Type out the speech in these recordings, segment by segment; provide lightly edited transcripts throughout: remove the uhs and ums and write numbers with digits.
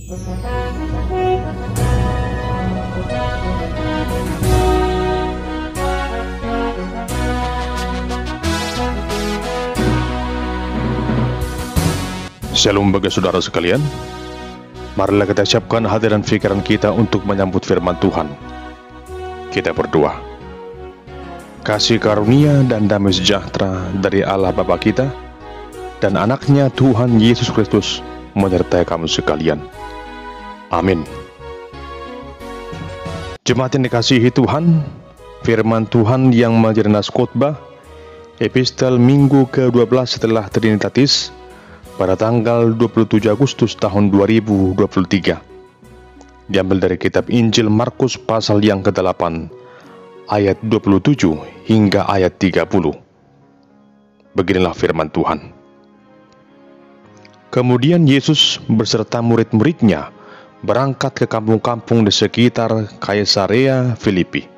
Shalom bagi saudara sekalian. Marilah kita siapkan hati dan pikiran kita untuk menyambut firman Tuhan. Kita berdoa. Kasih karunia dan damai sejahtera dari Allah Bapa kita dan anaknya Tuhan Yesus Kristus menyertai kamu sekalian. Amin. Jemaat yang dikasihi Tuhan, firman Tuhan yang menjadi nas khotbah epistel minggu ke-12 setelah Trinitatis pada tanggal 27 Agustus tahun 2023 diambil dari kitab Injil Markus pasal yang ke-8 ayat 27 hingga ayat 30. Beginilah firman Tuhan. Kemudian Yesus beserta murid-muridnya berangkat ke kampung-kampung di sekitar Kaisarea Filipi.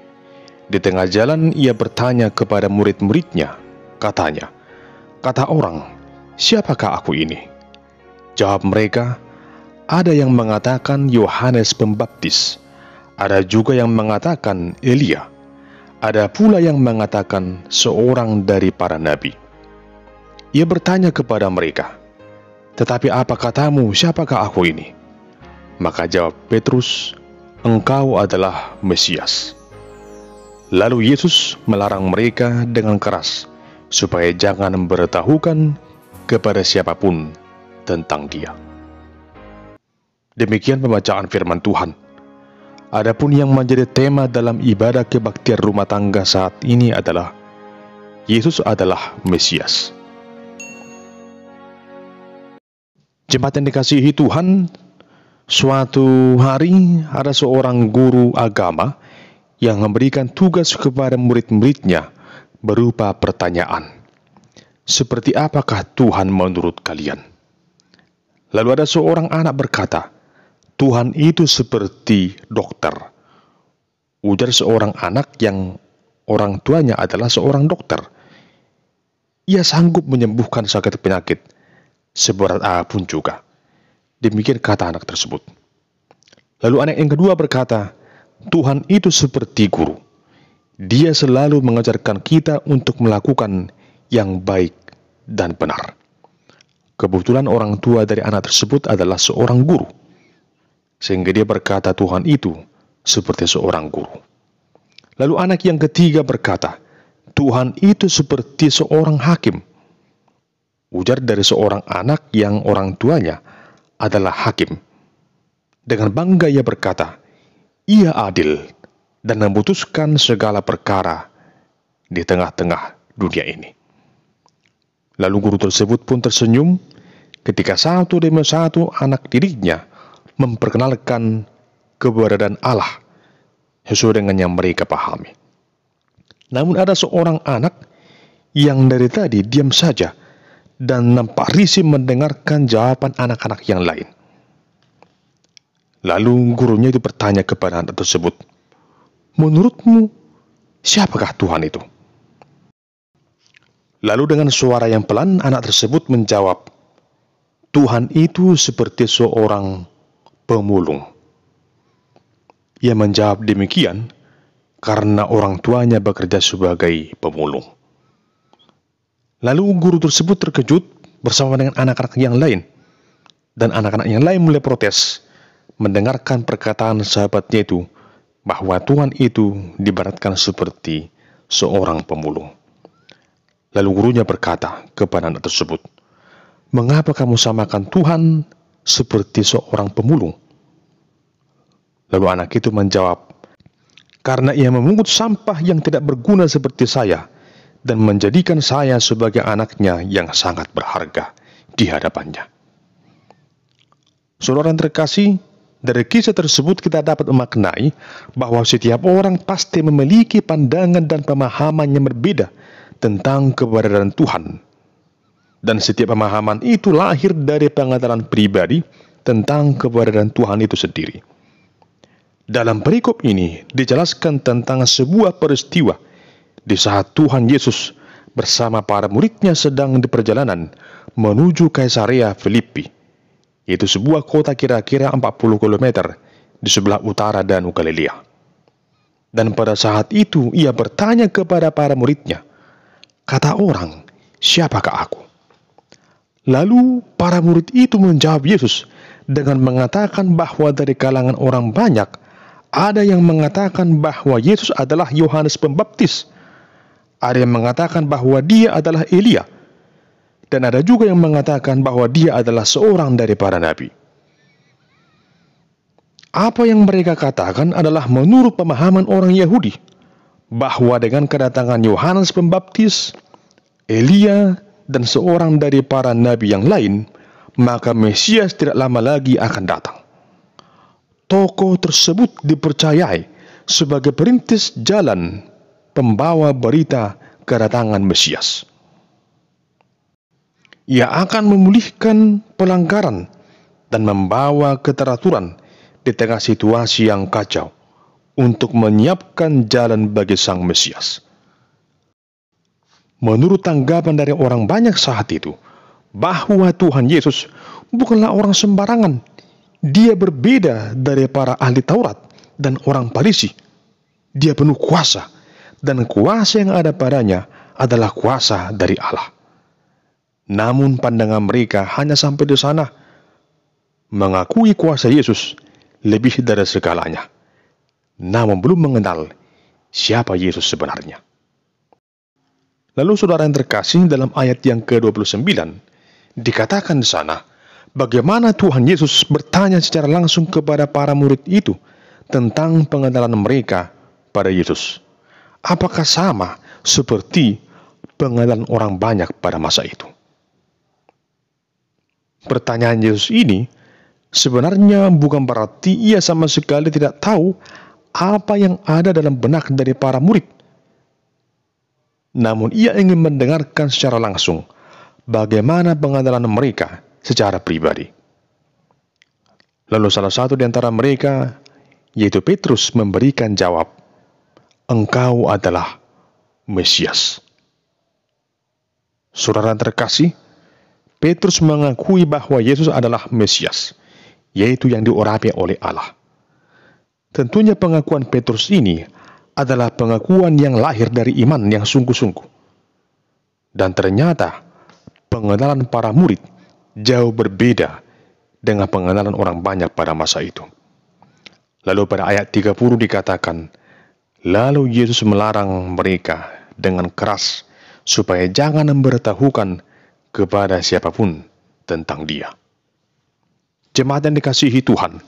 Di tengah jalan ia bertanya kepada murid-muridnya, katanya, "Kata orang, siapakah aku ini?" Jawab mereka, "Ada yang mengatakan Yohanes Pembaptis, ada juga yang mengatakan Elia, ada pula yang mengatakan seorang dari para nabi." Ia bertanya kepada mereka, "Tetapi apa katamu, siapakah aku ini?" Maka jawab Petrus, "Engkau adalah Mesias." Lalu Yesus melarang mereka dengan keras supaya jangan memberitahukan kepada siapapun tentang Dia. Demikian pembacaan firman Tuhan. Adapun yang menjadi tema dalam ibadah kebaktian rumah tangga saat ini adalah Yesus adalah Mesias. Jemaat yang dikasihi Tuhan, suatu hari ada seorang guru agama yang memberikan tugas kepada murid-muridnya berupa pertanyaan. "Seperti apakah Tuhan menurut kalian?" Lalu ada seorang anak berkata, "Tuhan itu seperti dokter." Ujar seorang anak yang orang tuanya adalah seorang dokter. Ia sanggup menyembuhkan sakit penyakit, seberat apapun juga. Demikian kata anak tersebut. Lalu anak yang kedua berkata, "Tuhan itu seperti guru. Dia selalu mengajarkan kita untuk melakukan yang baik dan benar." Kebetulan orang tua dari anak tersebut adalah seorang guru, sehingga dia berkata Tuhan itu seperti seorang guru. Lalu anak yang ketiga berkata, "Tuhan itu seperti seorang hakim." Ujar dari seorang anak yang orang tuanya adalah hakim. Dengan bangga ia berkata, "Ia adil dan memutuskan segala perkara di tengah-tengah dunia ini." Lalu guru tersebut pun tersenyum ketika satu demi satu anak didiknya memperkenalkan keberadaan Allah sesuai dengan yang mereka pahami. Namun ada seorang anak yang dari tadi diam saja dan nampak risih mendengarkan jawaban anak-anak yang lain. Lalu gurunya itu bertanya kepada anak tersebut, "Menurutmu, siapakah Tuhan itu?" Lalu dengan suara yang pelan anak tersebut menjawab, "Tuhan itu seperti seorang pemulung." Ia menjawab demikian karena orang tuanya bekerja sebagai pemulung. Lalu guru tersebut terkejut bersama dengan anak-anak yang lain, dan anak-anak yang lain mulai protes mendengarkan perkataan sahabatnya itu bahwa Tuhan itu diibaratkan seperti seorang pemulung. Lalu gurunya berkata kepada anak tersebut, "Mengapa kamu samakan Tuhan seperti seorang pemulung?" Lalu anak itu menjawab, "Karena ia memungut sampah yang tidak berguna seperti saya dan menjadikan saya sebagai anaknya yang sangat berharga di hadapannya." Saudara yang terkasih, dari kisah tersebut kita dapat memaknai bahwa setiap orang pasti memiliki pandangan dan pemahaman yang berbeda tentang keberadaan Tuhan. Dan setiap pemahaman itu lahir dari pengetahuan pribadi tentang keberadaan Tuhan itu sendiri. Dalam perikop ini dijelaskan tentang sebuah peristiwa di saat Tuhan Yesus bersama para muridnya sedang di perjalanan menuju Kaisarea Filipi, yaitu sebuah kota kira-kira 40 km di sebelah utara Danau Galilea. Dan pada saat itu ia bertanya kepada para muridnya, "Kata orang, siapakah aku?" Lalu para murid itu menjawab Yesus dengan mengatakan bahwa dari kalangan orang banyak, ada yang mengatakan bahwa Yesus adalah Yohanes Pembaptis, ada yang mengatakan bahwa dia adalah Elia, dan ada juga yang mengatakan bahwa dia adalah seorang dari para nabi. Apa yang mereka katakan adalah menurut pemahaman orang Yahudi, bahwa dengan kedatangan Yohanes Pembaptis, Elia, dan seorang dari para nabi yang lain, maka Mesias tidak lama lagi akan datang. Tokoh tersebut dipercayai sebagai perintis jalan pembawa berita kedatangan Mesias. Ia akan memulihkan pelanggaran dan membawa keteraturan di tengah situasi yang kacau untuk menyiapkan jalan bagi Sang Mesias. Menurut tanggapan dari orang banyak saat itu, bahwa Tuhan Yesus bukanlah orang sembarangan. Dia berbeda dari para ahli Taurat dan orang Farisi. Dia penuh kuasa, dan kuasa yang ada padanya adalah kuasa dari Allah. Namun pandangan mereka hanya sampai di sana, mengakui kuasa Yesus lebih dari segalanya, namun belum mengenal siapa Yesus sebenarnya. Lalu saudara yang terkasih, dalam ayat yang ke-29, dikatakan di sana, bagaimana Tuhan Yesus bertanya secara langsung kepada para murid itu tentang pengenalan mereka pada Yesus. Apakah sama seperti pengenalan orang banyak pada masa itu? Pertanyaan Yesus ini sebenarnya bukan berarti ia sama sekali tidak tahu apa yang ada dalam benak dari para murid. Namun ia ingin mendengarkan secara langsung bagaimana pengenalan mereka secara pribadi. Lalu salah satu di antara mereka, yaitu Petrus, memberikan jawab, "Engkau adalah Mesias." Saudara terkasih, Petrus mengakui bahwa Yesus adalah Mesias, yaitu yang diurapi oleh Allah. Tentunya pengakuan Petrus ini adalah pengakuan yang lahir dari iman yang sungguh-sungguh. Dan ternyata pengenalan para murid jauh berbeda dengan pengenalan orang banyak pada masa itu. Lalu pada ayat 30 dikatakan, lalu Yesus melarang mereka dengan keras supaya jangan memberitahukan kepada siapapun tentang dia. Jemaat yang dikasihi Tuhan,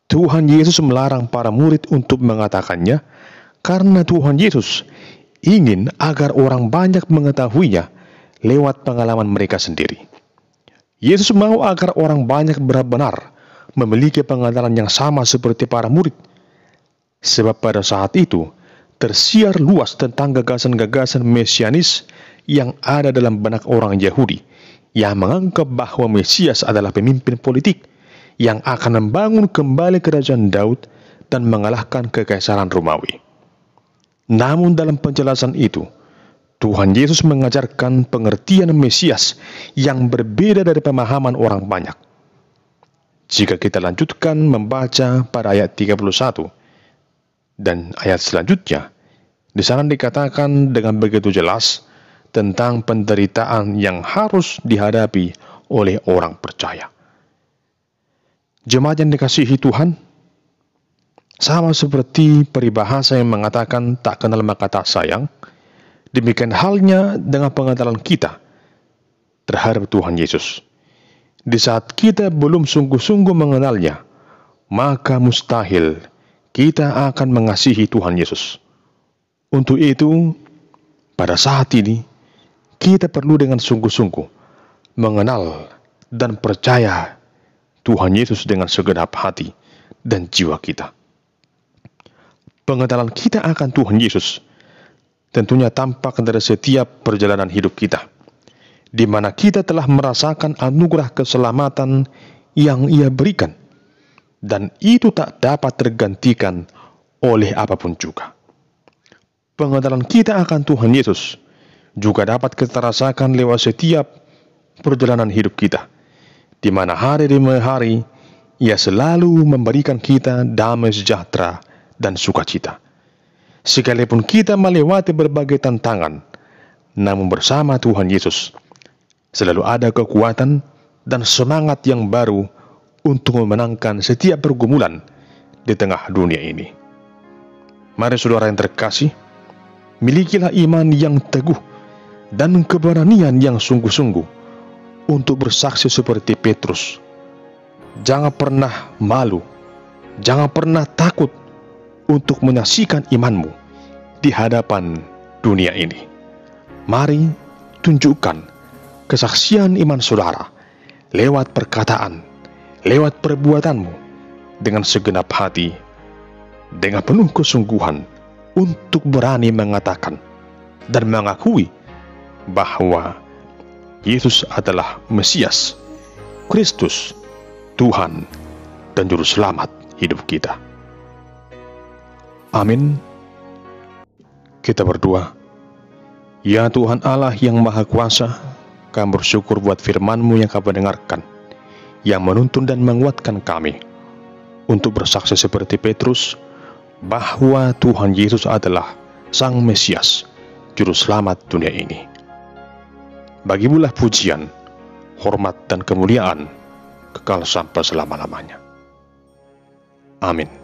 Tuhan Yesus melarang para murid untuk mengatakannya karena Tuhan Yesus ingin agar orang banyak mengetahuinya lewat pengalaman mereka sendiri. Yesus mau agar orang banyak benar-benar memiliki pengenalan yang sama seperti para murid. Sebab pada saat itu tersiar luas tentang gagasan-gagasan mesianis yang ada dalam benak orang Yahudi yang menganggap bahwa Mesias adalah pemimpin politik yang akan membangun kembali kerajaan Daud dan mengalahkan kekaisaran Romawi. Namun dalam penjelasan itu, Tuhan Yesus mengajarkan pengertian Mesias yang berbeda dari pemahaman orang banyak. Jika kita lanjutkan membaca pada ayat 31 dan ayat selanjutnya, di sana dikatakan dengan begitu jelas tentang penderitaan yang harus dihadapi oleh orang percaya. Jemaat yang dikasihi Tuhan, sama seperti peribahasa yang mengatakan tak kenal maka tak sayang, demikian halnya dengan pengenalan kita terhadap Tuhan Yesus. Di saat kita belum sungguh-sungguh mengenalnya, maka mustahil kita akan mengasihi Tuhan Yesus. Untuk itu, pada saat ini, kita perlu dengan sungguh-sungguh mengenal dan percaya Tuhan Yesus dengan segenap hati dan jiwa kita. Pengenalan kita akan Tuhan Yesus tentunya tampak dari setiap perjalanan hidup kita, di mana kita telah merasakan anugerah keselamatan yang Ia berikan, dan itu tak dapat tergantikan oleh apapun juga. Pengenalan kita akan Tuhan Yesus juga dapat kita rasakan lewat setiap perjalanan hidup kita, di mana hari demi hari Ia selalu memberikan kita damai sejahtera dan sukacita. Sekalipun kita melewati berbagai tantangan, namun bersama Tuhan Yesus selalu ada kekuatan dan semangat yang baru untuk memenangkan setiap pergumulan di tengah dunia ini. Mari saudara yang terkasih, milikilah iman yang teguh dan keberanian yang sungguh-sungguh untuk bersaksi seperti Petrus. Jangan pernah malu, jangan pernah takut untuk menyaksikan imanmu di hadapan dunia ini. Mari tunjukkan kesaksian iman saudara lewat perkataan, lewat perbuatanmu dengan segenap hati, dengan penuh kesungguhan untuk berani mengatakan dan mengakui bahwa Yesus adalah Mesias, Kristus, Tuhan dan Juru Selamat hidup kita. Amin. Kita berdoa. Ya Tuhan Allah yang Maha Kuasa, kami bersyukur buat firman-Mu yang kami dengarkan, yang menuntun dan menguatkan kami untuk bersaksi seperti Petrus bahwa Tuhan Yesus adalah Sang Mesias, Juru Selamat dunia ini. Bagi-Mulah pujian, hormat dan kemuliaan kekal sampai selama-lamanya. Amin.